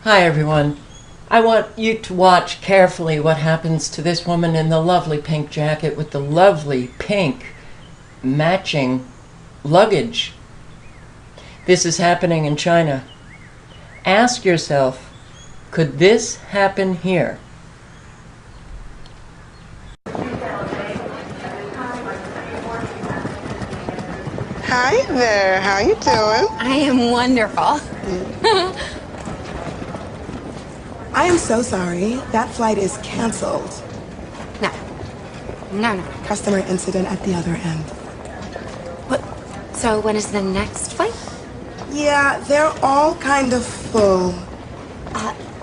Hi everyone. I want you to watch carefully what happens to this woman in the lovely pink jacket with the lovely pink matching luggage. This is happening in China. Ask yourself, could this happen here? Hi there, how you doing? I am wonderful. I am so sorry. That flight is canceled. No. No. Customer incident at the other end. What? So when is the next flight? Yeah, they're all kind of full.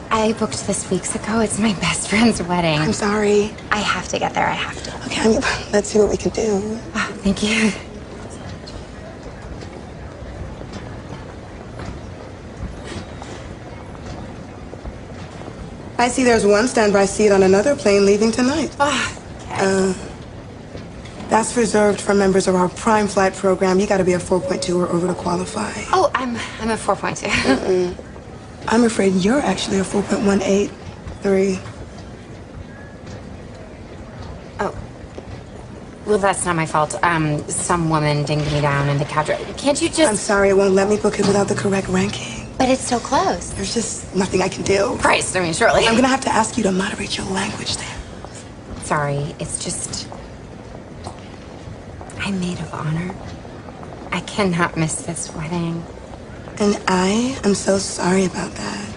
I booked this weeks ago. It's my best friend's wedding. I'm sorry. I have to get there. I have to. Okay, let's see what we can do. Oh, thank you. I see there's one standby seat on another plane leaving tonight. Oh, okay. That's reserved for members of our Prime Flight program. You gotta be a 4.2 or over to qualify. Oh, I'm a 4.2. I'm afraid you're actually a 4.183. Oh. Well, that's not my fault. Some woman dinged me down in the couch. Can't you just... I'm sorry, it won't let me book it without the correct ranking. But it's so close. There's just nothing I can do. Christ, I mean, surely. I'm gonna have to ask you to moderate your language there. Sorry, it's just... I'm maid of honor. I cannot miss this wedding. And I am so sorry about that.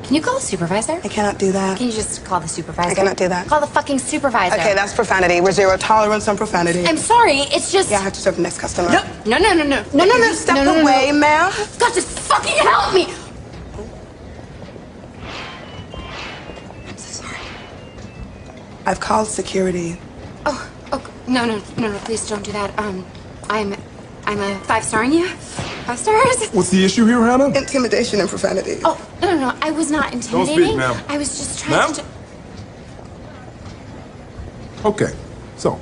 Can you call the supervisor? I cannot do that. Can you just call the supervisor? I cannot do that. Call the fucking supervisor. Okay, that's profanity. We're zero tolerance on profanity. I'm sorry, it's just... Yeah, I have to serve the next customer. No. Can you step away, ma'am? God, just fucking help me! I'm so sorry. I've called security. Oh, no, please don't do that. I'm a 5-starring you. 5 stars? What's the issue here, Hannah? Intimidation and profanity. Oh, no, I was not intimidating. speak, ma'am. I was just trying to... Okay, so,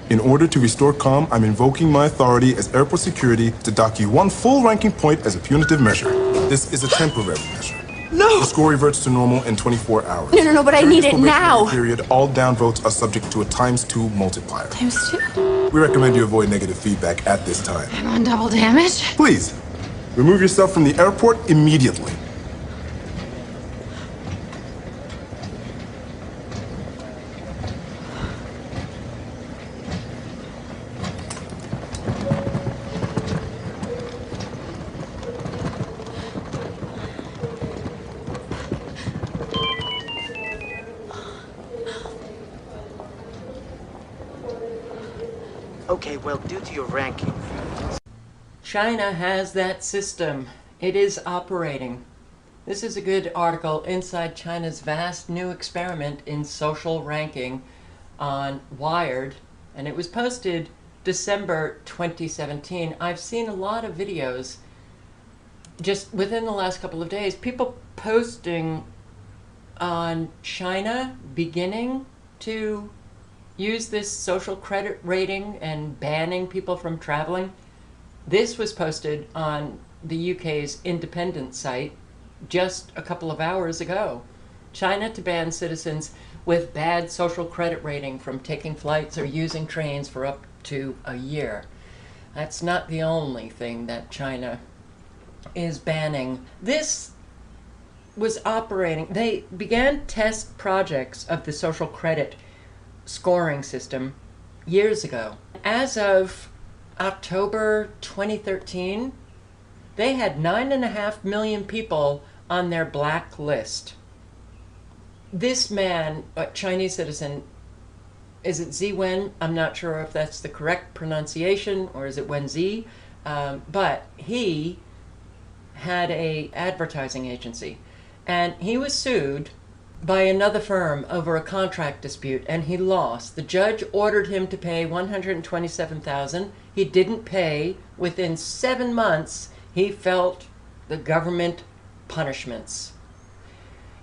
in order to restore calm, I'm invoking my authority as airport security to dock you 1 full ranking point as a punitive measure. This is a temporary measure. No! The score reverts to normal in 24 hours. No, but I During need this it now. probationary period, all down votes are subject to a ×2 multiplier. ×2? We recommend you avoid negative feedback at this time. I'm on double damage? Please, remove yourself from the airport immediately. Okay, well, due to your ranking... China has that system. It is operating. This is a good article inside China's vast new experiment in social ranking on Wired, and it was posted December 2017. I've seen a lot of videos just within the last couple of days, people posting on China beginning to use this social credit rating and banning people from traveling. This was posted on the UK's Independent site just a couple of hours ago. China to ban citizens with bad social credit rating from taking flights or using trains for up to a year. That's not the only thing that China is banning. This was operating. They began test projects of the social credit scoring system years ago. As of October 2013, they had 9.5 million people on their black list. This man, a Chinese citizen, is it Zi Wen? I'm not sure if that's the correct pronunciation, or is it Wen Zi? But he had a advertising agency, and he was sued by another firm over a contract dispute, and he lost. The judge ordered him to pay $127,000. He didn't pay. Within 7 months, he felt the government punishments.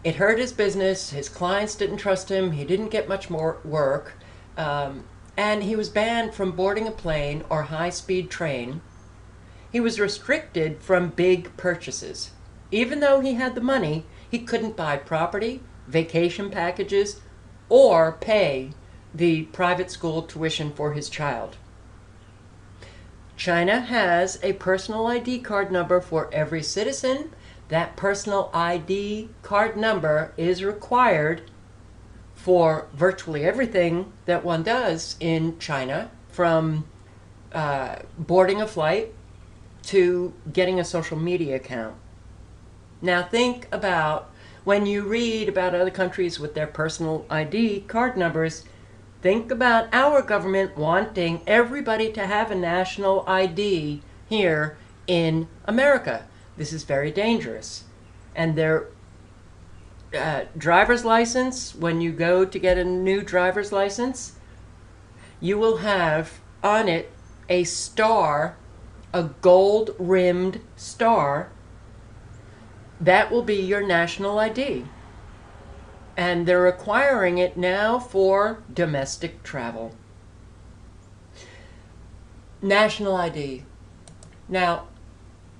It hurt his business. His clients didn't trust him. He didn't get much more work. And he was banned from boarding a plane or high-speed train. he was restricted from big purchases. Even though he had the money, he couldn't buy property, vacation packages, or pay the private school tuition for his child. China has a personal ID card number for every citizen. That personal ID card number is required for virtually everything that one does in China, from boarding a flight to getting a social media account. Now think about when you read about other countries with their personal ID card numbers, think about our government wanting everybody to have a national ID here in America. This is very dangerous. And their driver's license, when you go to get a new driver's license, you will have on it a star, a gold-rimmed star. That will be your national ID. And they're requiring it now for domestic travel. National ID. Now,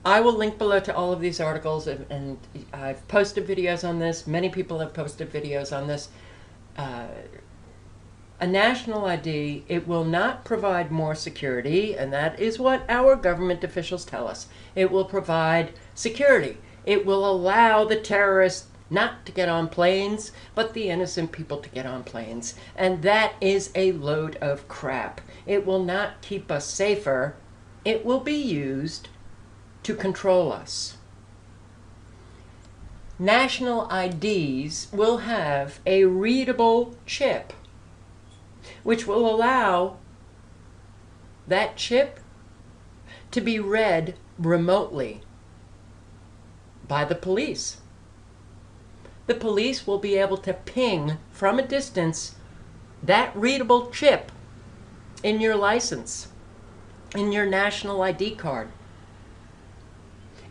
I will link below to all of these articles, and I've posted videos on this. Many people have posted videos on this. A national ID, it will not provide more security, and that is what our government officials tell us. It will provide security. It will allow the terrorists not to get on planes, but the innocent people to get on planes. And that is a load of crap. It will not keep us safer. It will be used to control us. National IDs will have a readable chip, which will allow that chip to be read remotely by the police. The police will be able to ping from a distance that readable chip in your license, in your national ID card.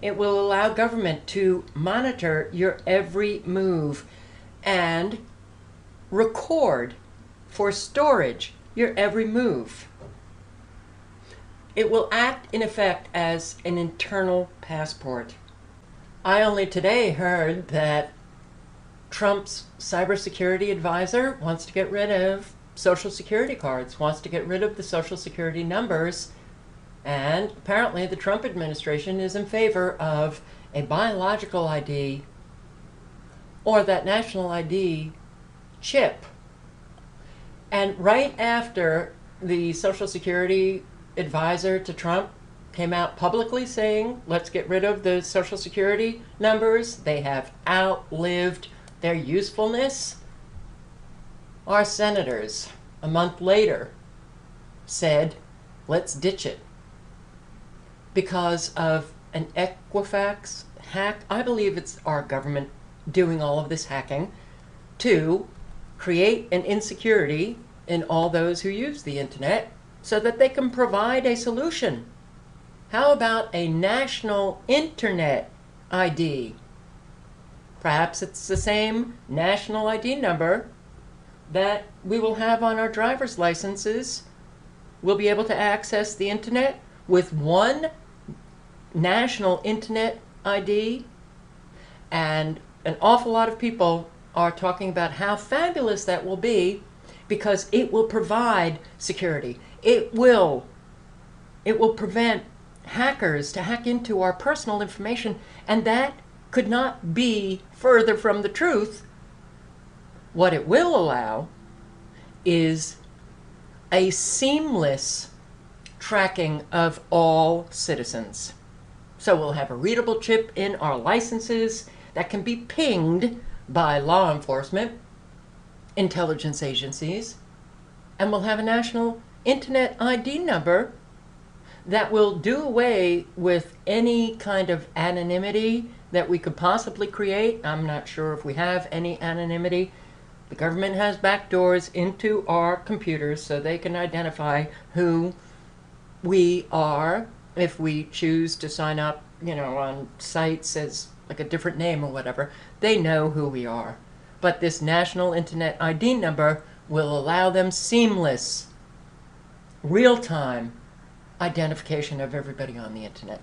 It will allow government to monitor your every move and record for storage your every move. It will act in effect as an internal passport. I only today heard that Trump's cybersecurity advisor wants to get rid of Social Security cards, wants to get rid of the Social Security numbers, and apparently the Trump administration is in favor of a biological ID or that national ID chip. And right after the Social Security advisor to Trump came out publicly saying, let's get rid of the Social Security numbers, they have outlived their usefulness, our senators, a month later, said, let's ditch it. Because of an Equifax hack, I believe it's our government doing all of this hacking to create an insecurity in all those who use the internet so that they can provide a solution. How about a national internet ID? Perhaps it's the same national ID number that we will have on our driver's licenses. We'll be able to access the internet with one national internet ID, and an awful lot of people are talking about how fabulous that will be because it will provide security. It will prevent hackers to hack into our personal information, and that could not be further from the truth. What it will allow is a seamless tracking of all citizens. So we'll have a readable chip in our licenses that can be pinged by law enforcement, intelligence agencies, and we'll have a national internet ID number that will do away with any kind of anonymity that we could possibly create. I'm not sure if we have any anonymity. The government has backdoors into our computers so they can identify who we are if we choose to sign up, on sites as like a different name or whatever. They know who we are. But this national internet ID number will allow them seamless, real-time identification of everybody on the internet.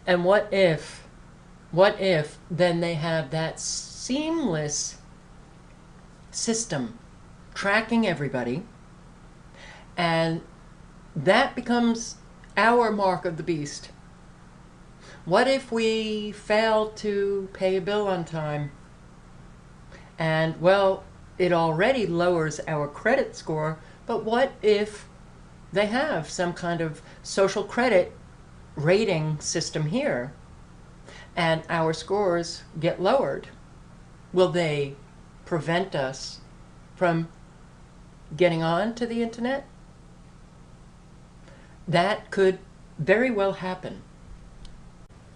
And what if then they have that seamless system tracking everybody, and that becomes our mark of the beast? What if we fail to pay a bill on time? And, well, it already lowers our credit score, but what if they have some kind of social credit rating system here and our scores get lowered? Will they prevent us from getting on to the internet? That could very well happen.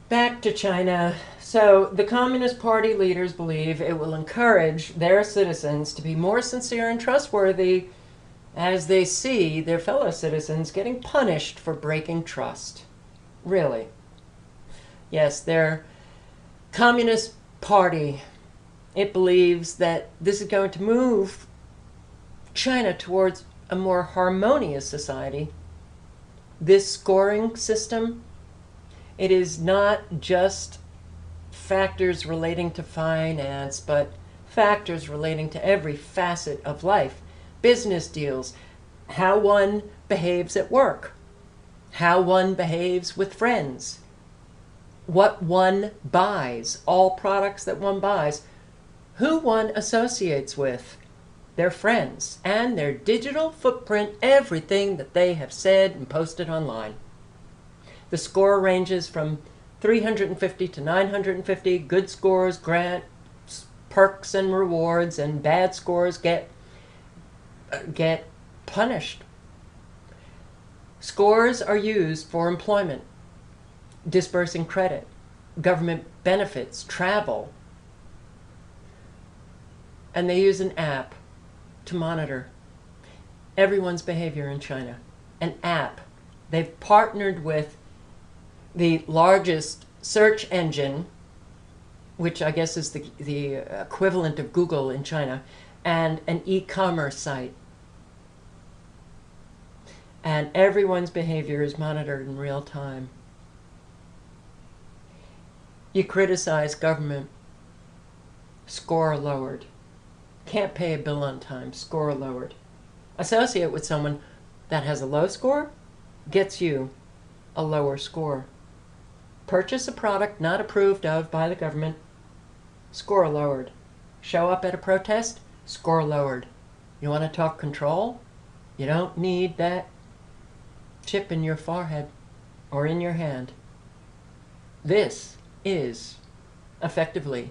Back to China. So the Communist Party leaders believe it will encourage their citizens to be more sincere and trustworthy as they see their fellow citizens getting punished for breaking trust. Really? Yes, their Communist Party, it believes that this is going to move China towards a more harmonious society. This scoring system, it is not just factors relating to finance, but factors relating to every facet of life. Business deals, how one behaves at work, how one behaves with friends, what one buys, all products that one buys, who one associates with, their friends, and their digital footprint, everything that they have said and posted online. The score ranges from 350 to 950. Good scores grant perks and rewards, and bad scores get punished. Scores are used for employment, disbursing credit, government benefits, travel, and they use an app to monitor everyone's behavior in China. An app. They've partnered with the largest search engine, which I guess is the equivalent of Google in China, and an e-commerce site. And everyone's behavior is monitored in real time. You criticize government, score lowered. Can't pay a bill on time, score lowered. Associate with someone that has a low score, gets you a lower score. Purchase a product not approved of by the government, score lowered. Show up at a protest, score lowered. You want to talk control? You don't need that chip in your forehead or in your hand. This is effectively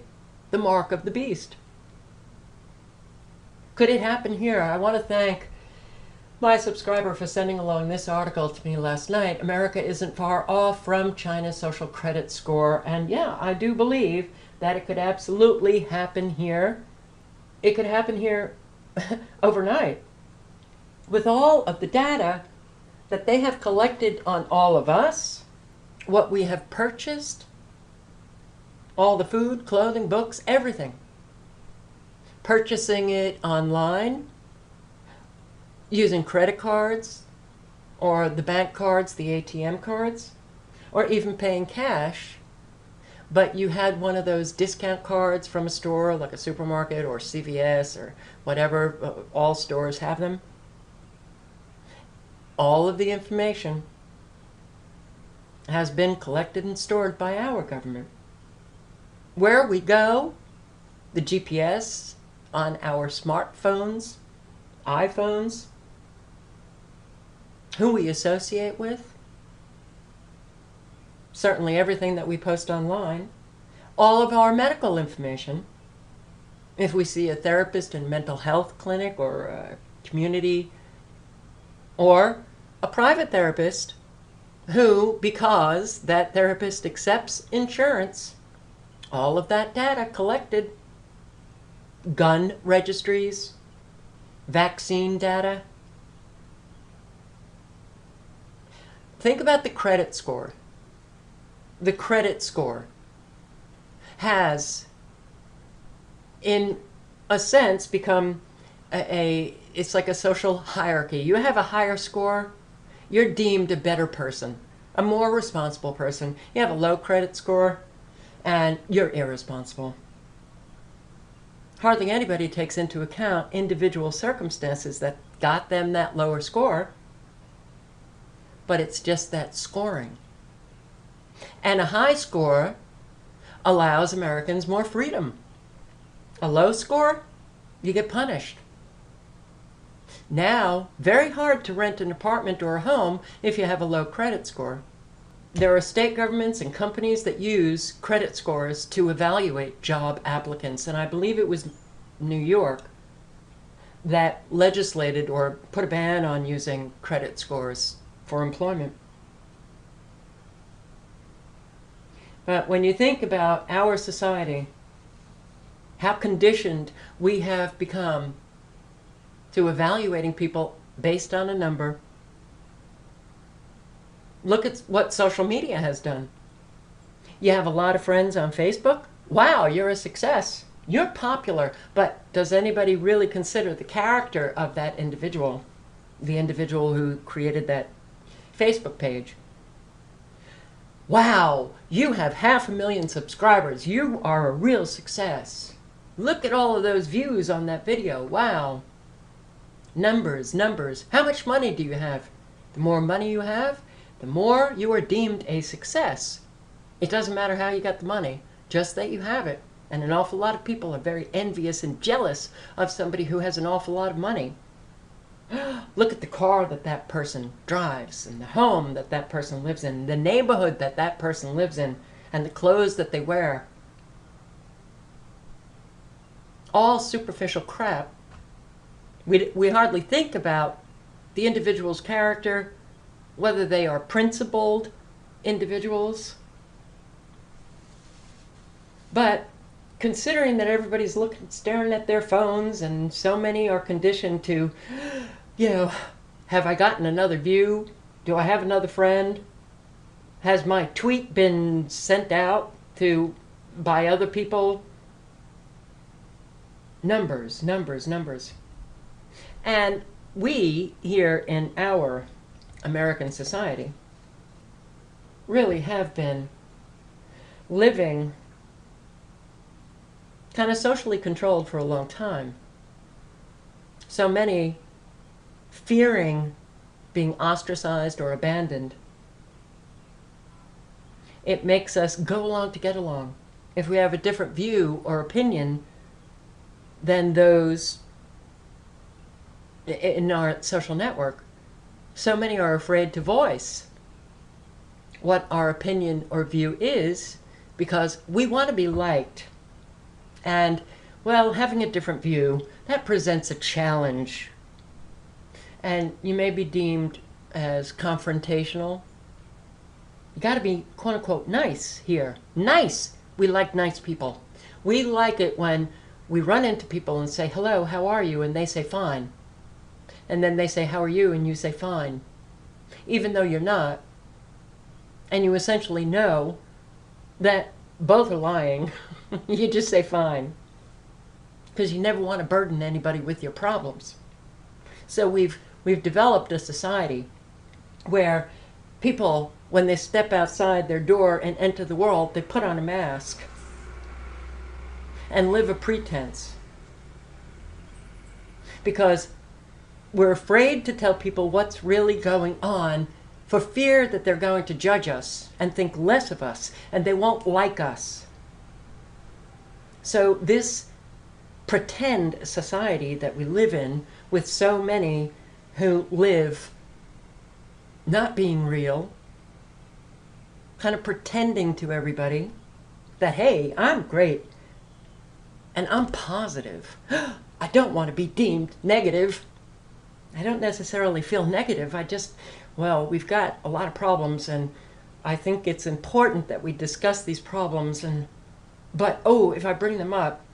the mark of the beast. Could it happen here? I want to thank my subscriber for sending along this article to me last night. America isn't far off from China's social credit score. And yeah, I do believe that it could absolutely happen here. It could happen here overnight. With all of the data that they have collected on all of us, what we have purchased, all the food, clothing, books, everything. Purchasing it online, using credit cards, or the bank cards, the ATM cards, or even paying cash, but you had one of those discount cards from a store like a supermarket or CVS or whatever, all stores have them. All of the information has been collected and stored by our government. Where we go, the GPS on our smartphones, iPhones, who we associate with, certainly everything that we post online, all of our medical information. If we see a therapist in a mental health clinic or a community, or a private therapist who, because that therapist accepts insurance, all of that data collected, gun registries, vaccine data. Think about the credit score. The credit score has, in a sense, become it's like a social hierarchy. You have a higher score, you're deemed a better person, a more responsible person. You have a low credit score, and you're irresponsible. Hardly anybody takes into account individual circumstances that got them that lower score, but it's just that scoring. And a high score allows Americans more freedom. A low score, you get punished. Now, very hard to rent an apartment or a home if you have a low credit score. There are state governments and companies that use credit scores to evaluate job applicants, and I believe it was New York that legislated or put a ban on using credit scores for employment. But when you think about our society, how conditioned we have become to evaluating people based on a number. Look at what social media has done. You have a lot of friends on Facebook? Wow, you're a success. You're popular, but does anybody really consider the character of that individual? The individual who created that Facebook page. Wow, you have 500,000 subscribers. You are a real success. Look at all of those views on that video. Wow. Numbers, numbers. How much money do you have? The more money you have, the more you are deemed a success. It doesn't matter how you got the money, just that you have it. And an awful lot of people are very envious and jealous of somebody who has an awful lot of money. Look at the car that that person drives, and the home that that person lives in, the neighborhood that that person lives in, and the clothes that they wear. All superficial crap. We hardly think about the individual's character, whether they are principled individuals. But considering that everybody's staring at their phones, and so many are conditioned to, have I gotten another view? Do I have another friend? Has my tweet been sent out by other people? Numbers, numbers, numbers. And we here in our American society really have been living kind of socially controlled for a long time. So many fearing being ostracized or abandoned. It makes us go along to get along. If we have a different view or opinion than those in our social network, so many are afraid to voice what our opinion or view is because we want to be liked. And, well, having a different view, that presents a challenge. And you may be deemed as confrontational. You got to be, quote unquote, nice here. Nice! We like nice people. We like it when we run into people and say, hello, how are you? And they say, fine. And then they say, how are you? And you say, fine. Even though you're not. And you essentially know that both are lying. You just say fine. Because you never want to burden anybody with your problems. So we've developed a society where people, when they step outside their door and enter the world, they put on a mask and live a pretense. Because we're afraid to tell people what's really going on for fear that they're going to judge us and think less of us, and they won't like us. So this pretend society that we live in, with so many who live not being real, kind of pretending to everybody that, hey, I'm great, and I'm positive. I don't want to be deemed negative. I don't necessarily feel negative. We've got a lot of problems, and I think it's important that we discuss these problems, but if I bring them up,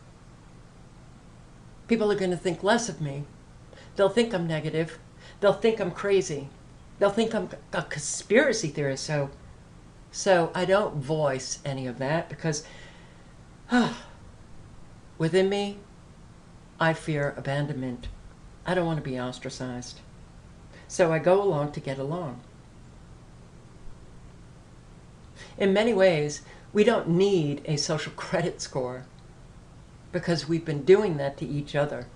people are going to think less of me. They'll think I'm negative. They'll think I'm crazy. They'll think I'm a conspiracy theorist. So I don't voice any of that because within me, I fear abandonment. I don't want to be ostracized. so I go along to get along. In many ways, we don't need a social credit score because we've been doing that to each other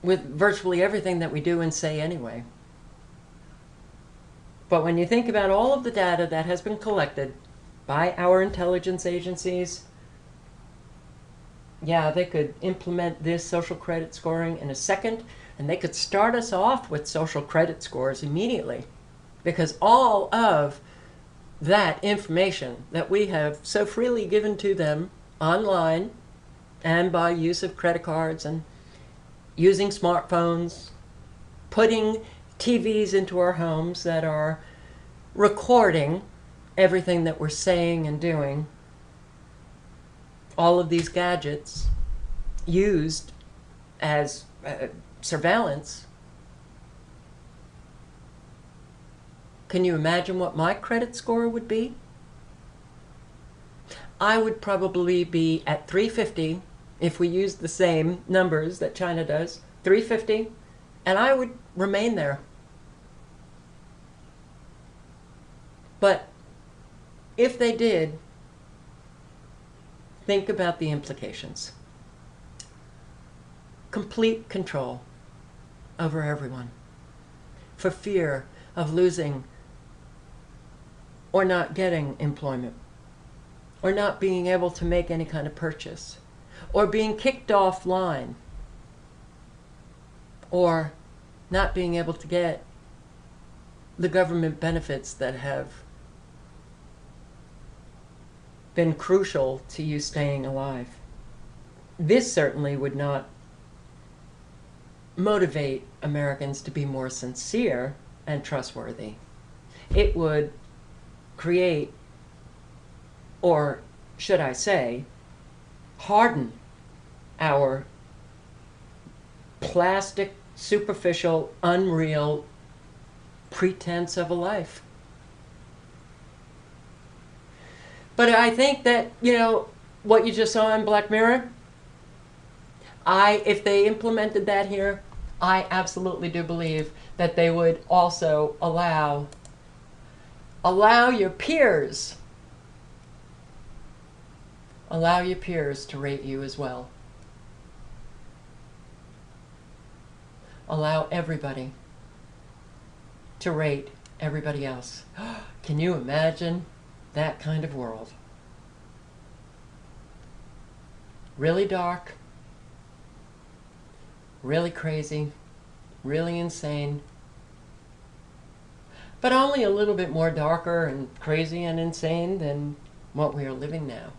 with virtually everything that we do and say anyway. But when you think about all of the data that has been collected by our intelligence agencies, yeah, they could implement this social credit scoring in a second, and they could start us off with social credit scores immediately, because all of that information that we have so freely given to them online and by use of credit cards and using smartphones, putting TVs into our homes that are recording everything that we're saying and doing, all of these gadgets used as surveillance. Can you imagine what my credit score would be? I would probably be at 350 if we used the same numbers that China does, 350, and I would remain there. But if they did, think about the implications. Complete control over everyone for fear of losing or not getting employment, or not being able to make any kind of purchase, or being kicked offline, or not being able to get the government benefits that have been crucial to you staying alive. This certainly would not motivate Americans to be more sincere and trustworthy. It would create, or should I say, harden our plastic, superficial, unreal pretense of a life. But I think that, you know, what you just saw in Black Mirror, if they implemented that here, I absolutely do believe that they would also allow your peers, to rate you as well. Allow everybody to rate everybody else. Can you imagine that kind of world? Really dark, really crazy, really insane, but only a little bit more darker and crazy and insane than what we are living now.